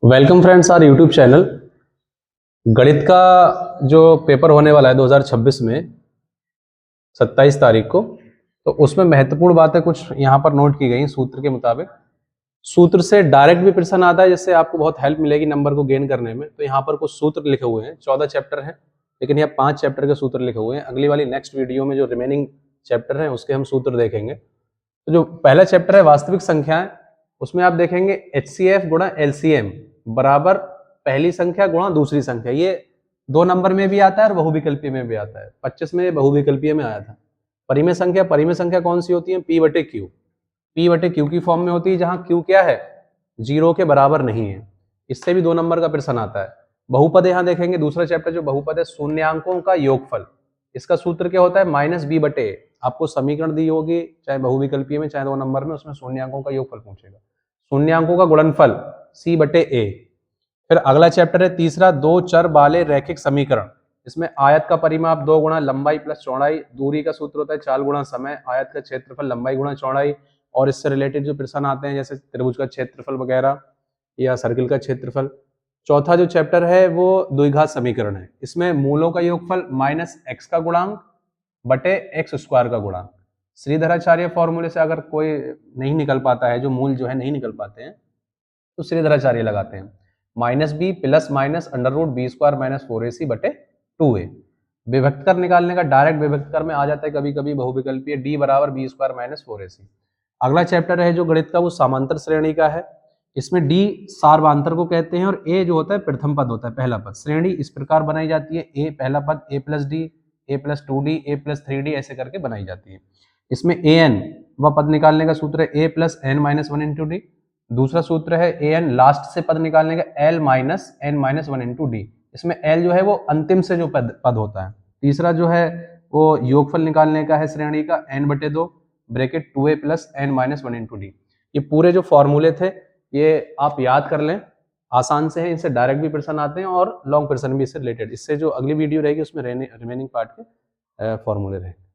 Welcome friends our YouTube channel. गणित का जो पेपर होने वाला है 2026 में 27 तारीख को, तो उसमें महत्वपूर्ण बातें कुछ यहाँ पर नोट की गई सूत्र के मुताबिक। सूत्र से डायरेक्ट भी प्रश्न आता है जिससे आपको बहुत हेल्प मिलेगी नंबर को गेन करने में। तो यहाँ पर कुछ सूत्र लिखे हुए हैं, 14 चैप्टर हैं, लेकिन यहाँ 5 चैप्टर के सूत्र लिखे हुए हैं। अगली वाली नेक्स्ट वीडियो में जो रिमेनिंग चैप्टर हैं उसके हम सूत्र देखेंगे। तो जो पहला चैप्टर है वास्तविक संख्याएं, उसमें आप देखेंगे HCF गुणा LCM बराबर पहली संख्या गुणा दूसरी संख्या। ये 2 नंबर में भी आता है और बहुविकल्पीय में भी आता है। 25 में बहुविकल्पीय में आया था। परिमेय संख्या कौन सी होती है? P बटे Q। P बटे Q की फॉर्म में होती है, जहां Q क्या है? 0 के बराबर नहीं है। इससे भी 2 नंबर का प्रश्न आता है। बहुपद यहाँ देखेंगे, दूसरा चैप्टर जो बहुपद है, शून्यांकों का योगफल। इसका सूत्र क्या होता है? माइनस बी बटे ए। आपको समीकरण दी होगी, चाहे बहुविकल्पीय में चाहे 2 नंबर में, उसमें शून्यांकों का योगफल पूछेगा। शून्यांकों का गुणनफल सी बटे ए। फिर अगला चैप्टर है तीसरा, 2 चर वाले रैखिक समीकरण। इसमें आयत का परिमाप 2 गुणा लंबाई प्लस चौड़ाई, दूरी का सूत्र होता है 4 गुणा समय, आयत का क्षेत्रफल लंबाई गुणा चौड़ाई, और इससे रिलेटेड जो प्रश्न आते हैं जैसे त्रिभुज का क्षेत्रफल वगैरह या सर्किल का क्षेत्रफल। चौथा जो चैप्टर है वो द्विघात समीकरण है। इसमें मूलों का योगफल माइनस एक्स का गुणांक बटे एक्स स्क्वायर का गुणांक। श्रीधराचार्य फॉर्मूले से अगर कोई नहीं निकल पाता है, जो मूल जो है नहीं निकल पाते हैं, तो श्रीधराचार्य लगाते हैं। Minus B plus minus under root B square minus 4ac बटे 2a। विभक्त कर निकालने का डायरेक्ट विभक्त कर में आ जाता है कभी कभी बहुविकल्पीय, d बराबर बी स्क्वायर माइनस 4ac। अगला चैप्टर है जो गणित का, वो समांतर श्रेणी का है। इसमें d सार्वधांतर को कहते हैं और a जो होता है प्रथम पद होता है, पहला पद। श्रेणी इस प्रकार बनाई जाती है, a पहला पद, a plus D, a plus 2d, a plus 3d, ऐसे करके बनाई जाती है। इसमें an वह पद निकालने का सूत्र है a plus N minus one into D. दूसरा सूत्र है an लास्ट से पद निकालने का l minus N minus one into D. इसमें l जो है वो अंतिम से जो पद होता है। तीसरा जो है वो योगफल निकालने का है श्रेणी का, n बटे 2 bracket 2a plus N minus one into D. ये पूरे जो फॉर्मूले थे ये आप याद कर लें, आसान से है। इनसे डायरेक्ट भी प्रश्न आते हैं और लॉन्ग प्रश्न भी इससे रिलेटेड। इससे जो अगली वीडियो रहेगी उसमें रिमेनिंग पार्ट के फॉर्मूले रहेंगे।